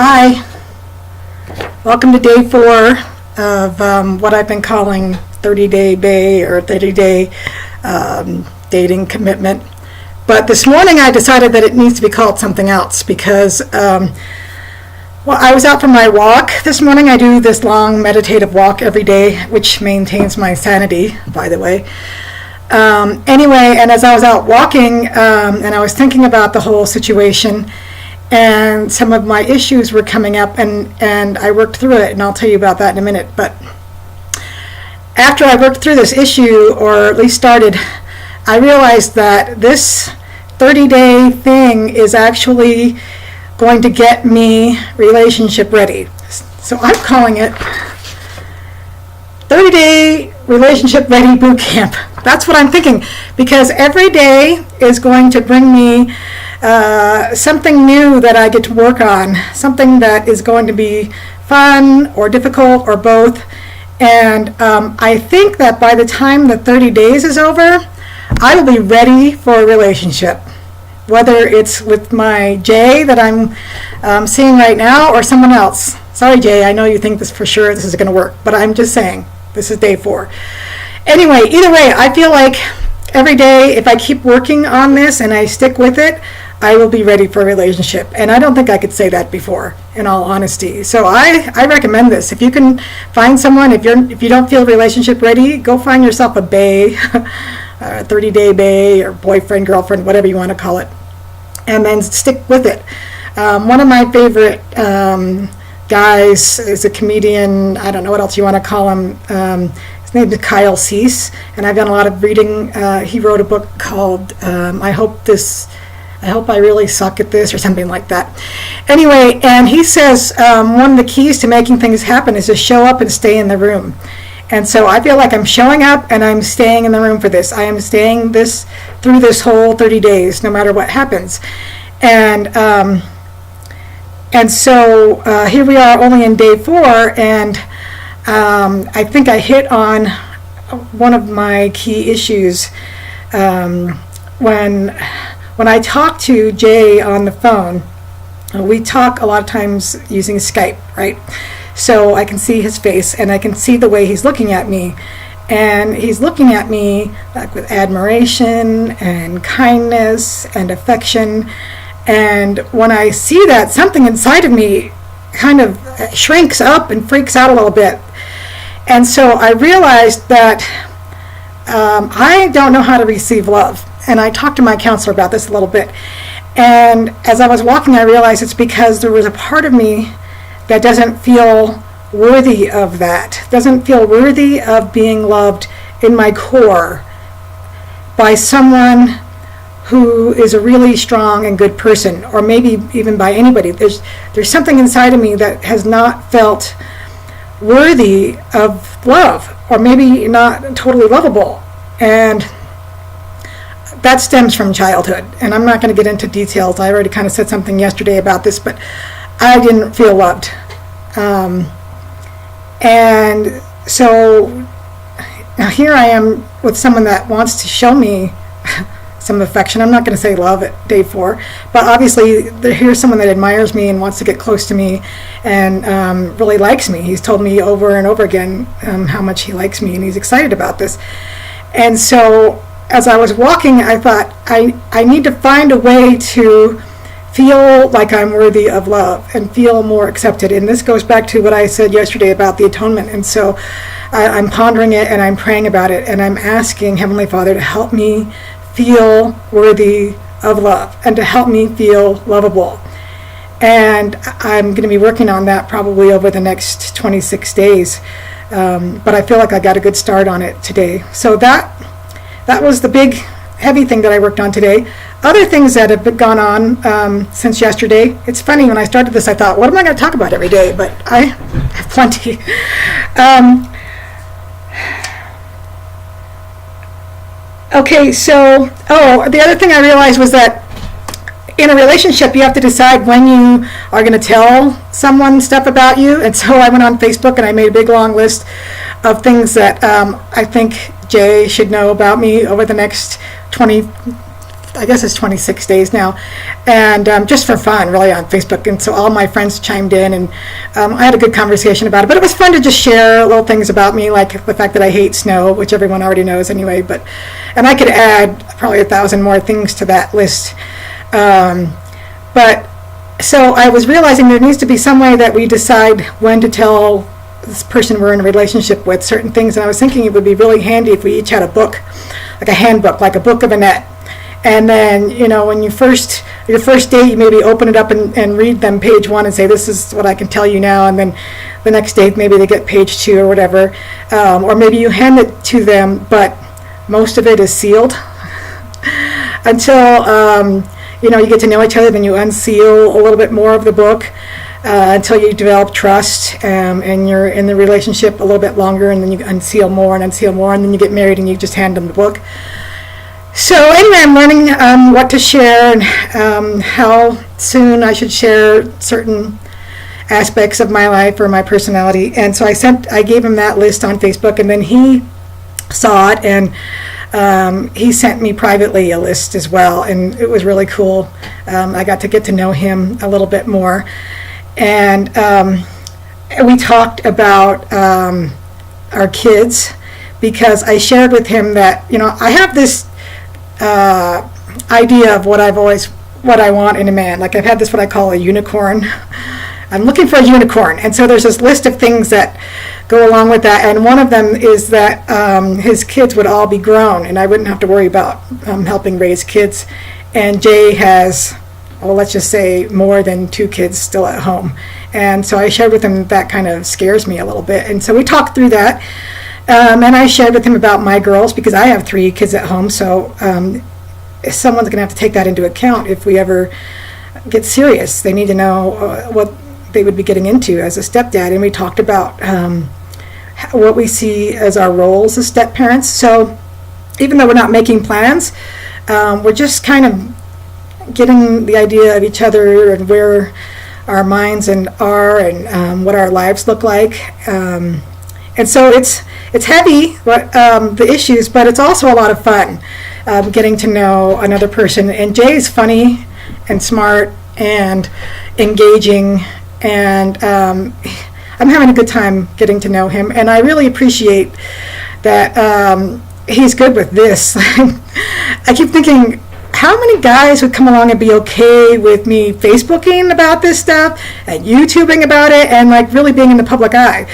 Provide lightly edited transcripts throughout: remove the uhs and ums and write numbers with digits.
Hi, welcome to day 4 of what I've been calling 30-day bae or 30-day dating commitment. But this morning I decided that it needs to be called something else because I was out for my walk this morning. I do this long meditative walk every day, which maintains my sanity, by the way. Anyway, and as I was out walking and I was thinking about the whole situation, and some of my issues were coming up, and I worked through it, and I'll tell you about that in a minute. But after I worked through this issue, or at least started, I realized that this 30-day thing is actually going to get me relationship ready. So I'm calling it 30-day relationship ready boot camp. That's what I'm thinking, because every day is going to bring me something new that I get to work on, something that is going to be fun or difficult or both. And I think that by the time the 30 days is over, I will be ready for a relationship, whether it's with my Jay that I'm seeing right now or someone else. Sorry, Jay, I know you think this for sure this is going to work, but I'm just saying this is day 4. Anyway, either way, I feel like every day, if I keep working on this and I stick with it, I will be ready for a relationship. And I don't think I could say that before, in all honesty. So I recommend this. If you can find someone, if you don't feel relationship ready, go find yourself a bae, a 30-day bae, or boyfriend, girlfriend, whatever you want to call it, and then stick with it. One of my favorite guys is a comedian. I don't know what else you want to call him. His name is Kyle Cease, and I've done a lot of reading. He wrote a book called I Hope I Really Suck at This, or something like that. Anyway, and he says one of the keys to making things happen is to show up and stay in the room. And so I feel like I'm showing up and I'm staying in the room for this. I am staying through this whole 30 days, no matter what happens. And so here we are, only in day 4, and I think I hit on one of my key issues when I talk to Jay on the phone. We talk a lot of times using Skype, right? So I can see his face and I can see the way he's looking at me. And he's looking at me like with admiration and kindness and affection. And when I see that, something inside of me kind of shrinks up and freaks out a little bit. And so I realized that I don't know how to receive love. And I talked to my counselor about this a little bit. And as I was walking, I realized it's because there was a part of me that doesn't feel worthy of that, doesn't feel worthy of being loved in my core by someone who is a really strong and good person, or maybe even by anybody. There's something inside of me that has not felt worthy of love, or maybe not totally lovable. And that stems from childhood, and I'm not going to get into details. I already kind of said something yesterday about this, but I didn't feel loved. And so now here I am with someone that wants to show me some affection. I'm not going to say love at day 4, but obviously here's someone that admires me and wants to get close to me and really likes me. He's told me over and over again how much he likes me, and he's excited about this. And so as I was walking, I thought, I need to find a way to feel like I'm worthy of love and feel more accepted. And this goes back to what I said yesterday about the atonement. And so I'm pondering it, and I'm praying about it, and I'm asking Heavenly Father to help me feel worthy of love and to help me feel lovable. And I'm going to be working on that probably over the next 26 days. But I feel like I got a good start on it today. So that was the big, heavy thing that I worked on today. Other things that have gone on since yesterday. It's funny, when I started this, I thought, what am I going to talk about every day? But I have plenty. Okay, so, the other thing I realized was that in a relationship, you have to decide when you are going to tell someone stuff about you. And so I went on Facebook and I made a big long list of things that I think Jay should know about me over the next I guess it's 26 days now, and just for fun, really, on Facebook. And so all my friends chimed in, and I had a good conversation about it. But it was fun to just share little things about me, like the fact that I hate snow, which everyone already knows anyway. And I could add probably 1,000 more things to that list. But so I was realizing there needs to be some way that we decide when to tell this person we're in a relationship with certain things, and I was thinking it would be really handy if we each had a book, like a handbook, like a book of Annette. And then, when your first date, you maybe open it up and read them page 1 and say, this is what I can tell you now, and then the next date maybe they get page 2 or whatever, or maybe you hand it to them, but most of it is sealed until you get to know each other. Then you unseal a little bit more of the book. Until you develop trust, and you're in the relationship a little bit longer, and then you unseal more, and then you get married and you just hand them the book. So anyway, I'm learning what to share and how soon I should share certain aspects of my life or my personality. And so I gave him that list on Facebook, and then he saw it, and he sent me privately a list as well, and it was really cool. I got to get to know him a little bit more. And we talked about our kids, because I shared with him that, I have this idea of what I want in a man. Like, I've had this, what I call a unicorn. I'm looking for a unicorn. And so there's this list of things that go along with that. And one of them is that his kids would all be grown, and I wouldn't have to worry about helping raise kids. And Jay has, well, let's just say more than 2 kids still at home. And so I shared with him that kind of scares me a little bit. And so we talked through that. And I shared with him about my girls, because I have 3 kids at home. So someone's going to have to take that into account if we ever get serious. They need to know what they would be getting into as a stepdad. And we talked about what we see as our roles as step parents. So even though we're not making plans, we're just kind of getting the idea of each other and where our minds are, and what our lives look like. And so it's heavy, the issues, but it's also a lot of fun getting to know another person. And Jay's funny and smart and engaging, and I'm having a good time getting to know him. And I really appreciate that he's good with this. I keep thinking, how many guys would come along and be okay with me Facebooking about this stuff and YouTubing about it and like really being in the public eye?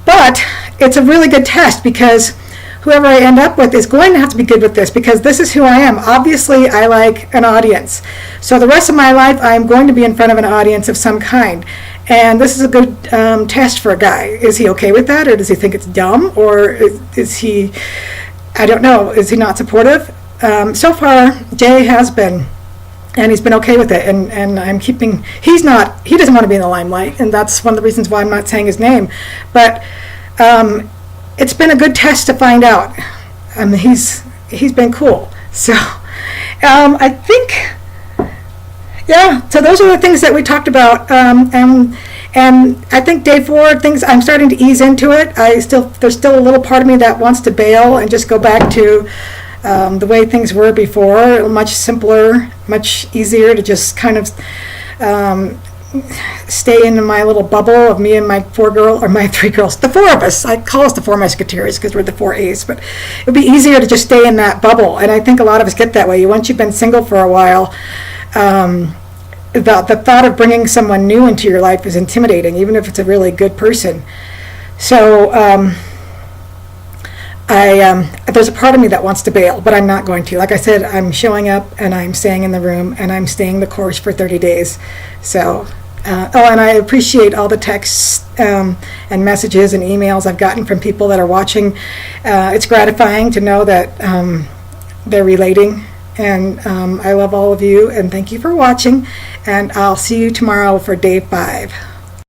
But it's a really good test, because whoever I end up with is going to have to be good with this, because this is who I am. Obviously, I like an audience. So the rest of my life, I'm going to be in front of an audience of some kind. And this is a good test for a guy. Is he okay with that, or does he think it's dumb, or is he, I don't know, is he not supportive? So far, Jay has been, and he's been okay with it, and I'm keeping, he doesn't want to be in the limelight, and that's one of the reasons why I'm not saying his name, but it's been a good test to find out. He's been cool. So I think, yeah, so those are the things that we talked about, and I think day 4, things, I'm starting to ease into it. There's still a little part of me that wants to bail and just go back to the way things were before, much simpler, much easier to just kind of stay in my little bubble of me and my 3 girls, the 4 of us. I call us the 4 Musketeers because we're the 4 A's, but it would be easier to just stay in that bubble. And I think a lot of us get that way. Once you've been single for a while, the thought of bringing someone new into your life is intimidating, even if it's a really good person. So there's a part of me that wants to bail, but I'm not going to. Like I said, I'm showing up, and I'm staying in the room, and I'm staying the course for 30 days. So, and I appreciate all the texts and messages and emails I've gotten from people that are watching. It's gratifying to know that they're relating, and I love all of you, and thank you for watching, and I'll see you tomorrow for day 5.